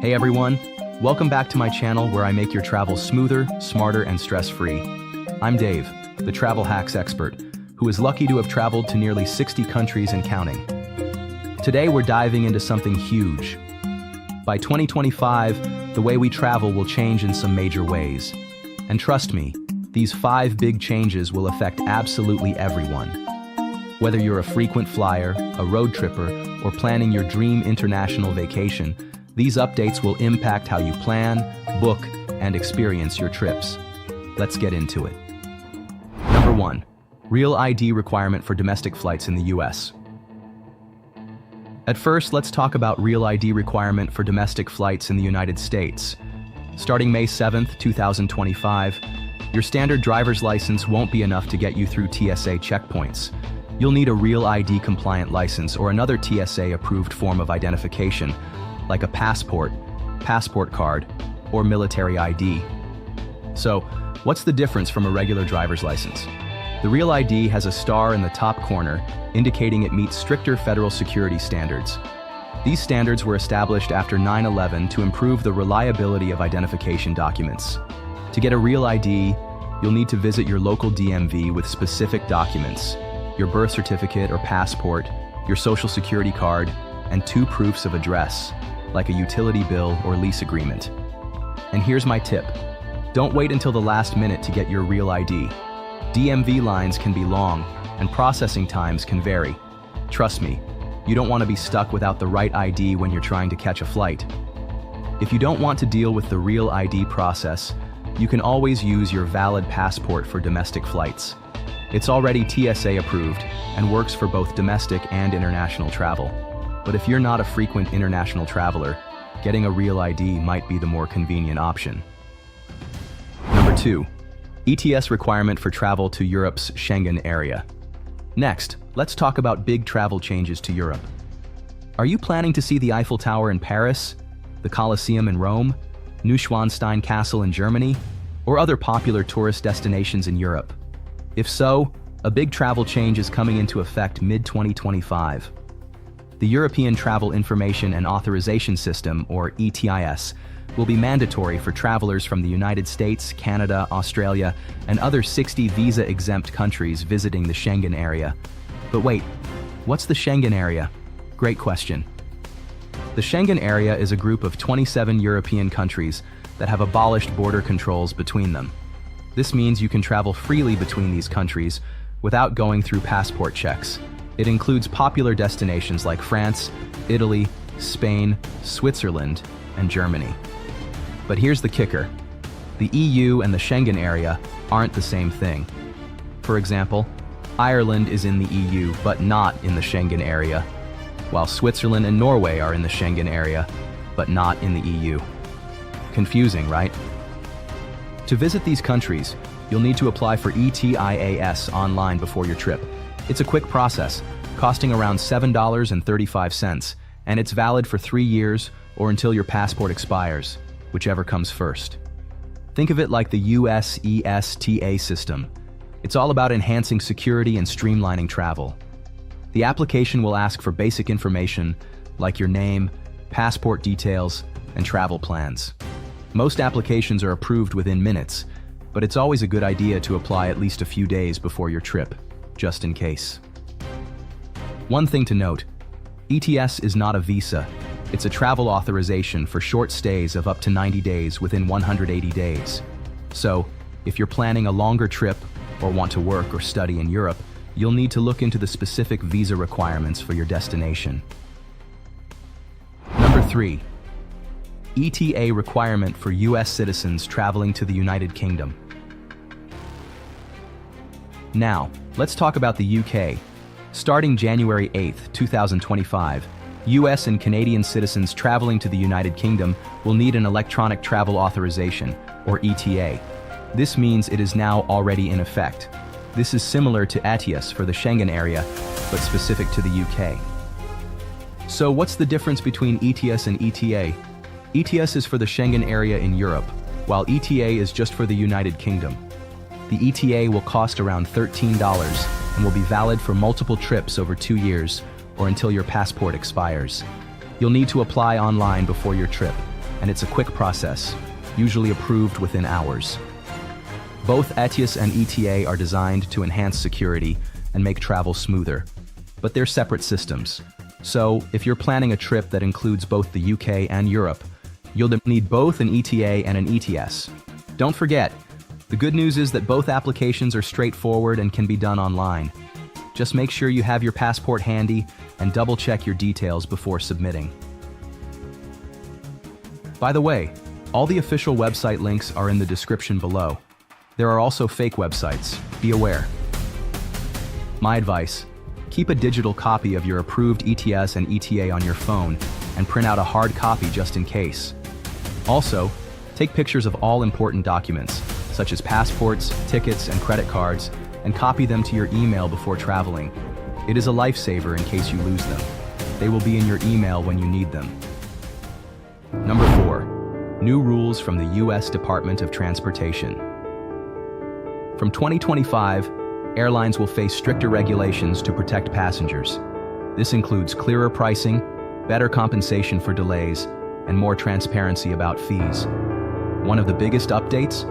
Hey everyone, welcome back to my channel where I make your travel smoother, smarter, and stress-free. I'm Dave, the travel hacks expert, who is lucky to have traveled to nearly 60 countries and counting. Today we're diving into something huge. By 2025, the way we travel will change in some major ways. And trust me, these 5 big changes will affect absolutely everyone. Whether you're a frequent flyer, a road tripper, or planning your dream international vacation, these updates will impact how you plan, book, and experience your trips. Let's get into it. Number 1. Real ID requirement for domestic flights in the US. At first, let's talk about Real ID requirement for domestic flights in the United States. Starting May 7, 2025, your standard driver's license won't be enough to get you through TSA checkpoints. You'll need a Real ID compliant license or another TSA-approved form of identification, like a passport, passport card, or military ID. So, what's the difference from a regular driver's license? The Real ID has a star in the top corner, indicating it meets stricter federal security standards. These standards were established after 9/11 to improve the reliability of identification documents. To get a Real ID, you'll need to visit your local DMV with specific documents: your birth certificate or passport, your social security card, and 2 proofs of address, like a utility bill or lease agreement. And here's my tip. Don't wait until the last minute to get your Real ID. DMV lines can be long, and processing times can vary. Trust me, you don't want to be stuck without the right ID when you're trying to catch a flight. If you don't want to deal with the Real ID process, you can always use your valid passport for domestic flights. It's already TSA approved and works for both domestic and international travel. But if you're not a frequent international traveler, getting a Real ID might be the more convenient option. Number 2. ETS requirement for travel to Europe's Schengen area. Next, let's talk about big travel changes to Europe. Are you planning to see the Eiffel Tower in Paris, the Colosseum in Rome, Neuschwanstein Castle in Germany, or other popular tourist destinations in Europe? If so, a big travel change is coming into effect mid-2025. The European Travel Information and Authorization System, or ETIS, will be mandatory for travelers from the United States, Canada, Australia, and other 60 visa-exempt countries visiting the Schengen area. But wait, what's the Schengen area? Great question. The Schengen area is a group of 27 European countries that have abolished border controls between them. This means you can travel freely between these countries without going through passport checks. It includes popular destinations like France, Italy, Spain, Switzerland, and Germany. But here's the kicker. The EU and the Schengen area aren't the same thing. For example, Ireland is in the EU but not in the Schengen area, while Switzerland and Norway are in the Schengen area but not in the EU. Confusing, right? To visit these countries, you'll need to apply for ETIAS online before your trip. It's a quick process, costing around $7.35, and it's valid for 3 years or until your passport expires, whichever comes first. Think of it like the US ESTA system. It's all about enhancing security and streamlining travel. The application will ask for basic information like your name, passport details, and travel plans. Most applications are approved within minutes, but it's always a good idea to apply at least a few days before your trip, just in case. One thing to note, ETS is not a visa. It's a travel authorization for short stays of up to 90 days within 180 days. So, if you're planning a longer trip or want to work or study in Europe, you'll need to look into the specific visa requirements for your destination. Number 3. ETA requirement for US citizens traveling to the United Kingdom. Now, let's talk about the UK. Starting January 8, 2025, US and Canadian citizens traveling to the United Kingdom will need an electronic travel authorization, or ETA. This means it is now already in effect. This is similar to ETIAS for the Schengen area, but specific to the UK. So what's the difference between ETIAS and ETA? ETIAS is for the Schengen area in Europe, while ETA is just for the United Kingdom. The ETA will cost around $13 and will be valid for multiple trips over 2 years or until your passport expires. You'll need to apply online before your trip. and it's a quick process, usually approved within hours. Both ETIAS and ETA are designed to enhance security and make travel smoother, but they're separate systems. So, if you're planning a trip that includes both the UK and Europe, you'll need both an ETA and an ETS. Don't forget, the good news is that both applications are straightforward and can be done online. Just make sure you have your passport handy and double-check your details before submitting. By the way, all the official website links are in the description below. There are also fake websites, be aware. My advice, keep a digital copy of your approved ETS and ETA on your phone and print out a hard copy just in case. Also, take pictures of all important documents, such as passports, tickets, and credit cards, and copy them to your email before traveling. It is a lifesaver in case you lose them. They will be in your email when you need them. Number 4. New rules from the U.S. Department of Transportation. From 2025, airlines will face stricter regulations to protect passengers. This includes clearer pricing, better compensation for delays, and more transparency about fees. One of the biggest updates?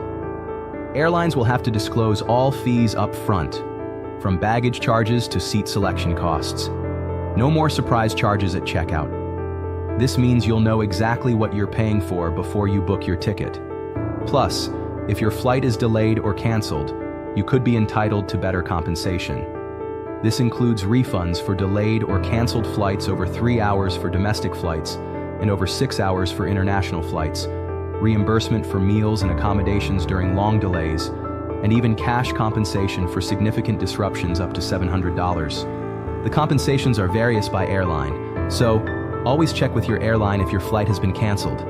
Airlines will have to disclose all fees up front, from baggage charges to seat selection costs. No more surprise charges at checkout. This means you'll know exactly what you're paying for before you book your ticket. Plus, if your flight is delayed or canceled, you could be entitled to better compensation. This includes refunds for delayed or canceled flights over 3 hours for domestic flights and over 6 hours for international flights, reimbursement for meals and accommodations during long delays, and even cash compensation for significant disruptions up to $700. The compensations are various by airline, so always check with your airline if your flight has been canceled.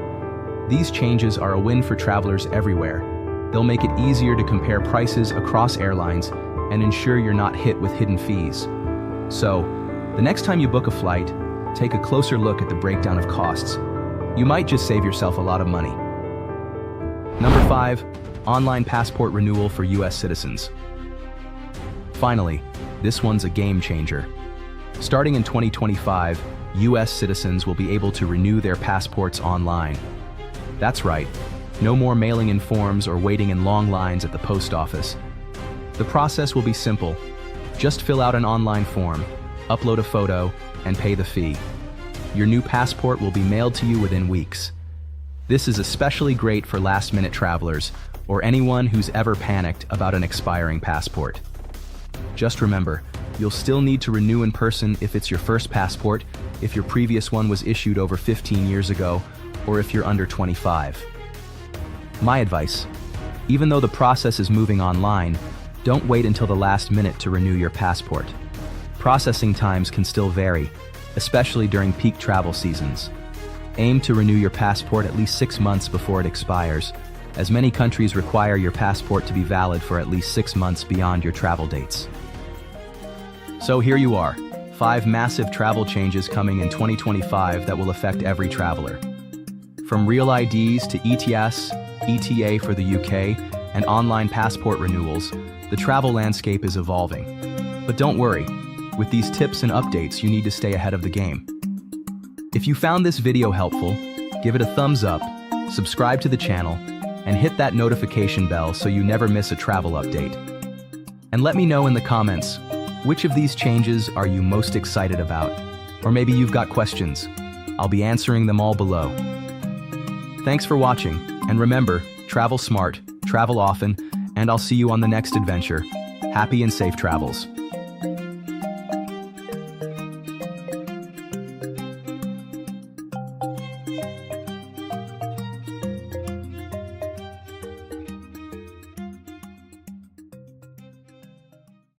These changes are a win for travelers everywhere. They'll make it easier to compare prices across airlines and ensure you're not hit with hidden fees. So, the next time you book a flight, take a closer look at the breakdown of costs. You might just save yourself a lot of money. Number 5. Online passport renewal for U.S. citizens. Finally, this one's a game changer. Starting in 2025, U.S. citizens will be able to renew their passports online. That's right, no more mailing in forms or waiting in long lines at the post office. The process will be simple. Just fill out an online form, upload a photo, and pay the fee. Your new passport will be mailed to you within weeks. This is especially great for last-minute travelers or anyone who's ever panicked about an expiring passport. Just remember, you'll still need to renew in person if it's your first passport, if your previous one was issued over 15 years ago, or if you're under 25. My advice, even though the process is moving online, don't wait until the last minute to renew your passport. Processing times can still vary, especially during peak travel seasons. Aim to renew your passport at least 6 months before it expires, as many countries require your passport to be valid for at least 6 months beyond your travel dates. So here you are, 5 massive travel changes coming in 2025 that will affect every traveler. From real IDs to ETS, ETA for the UK, and online passport renewals, the travel landscape is evolving. But don't worry, with these tips and updates you need to stay ahead of the game. If you found this video helpful, give it a thumbs up, subscribe to the channel, and hit that notification bell so you never miss a travel update. And let me know in the comments, which of these changes are you most excited about? Or maybe you've got questions. I'll be answering them all below. Thanks for watching, and remember, travel smart, travel often, and I'll see you on the next adventure. Happy and safe travels.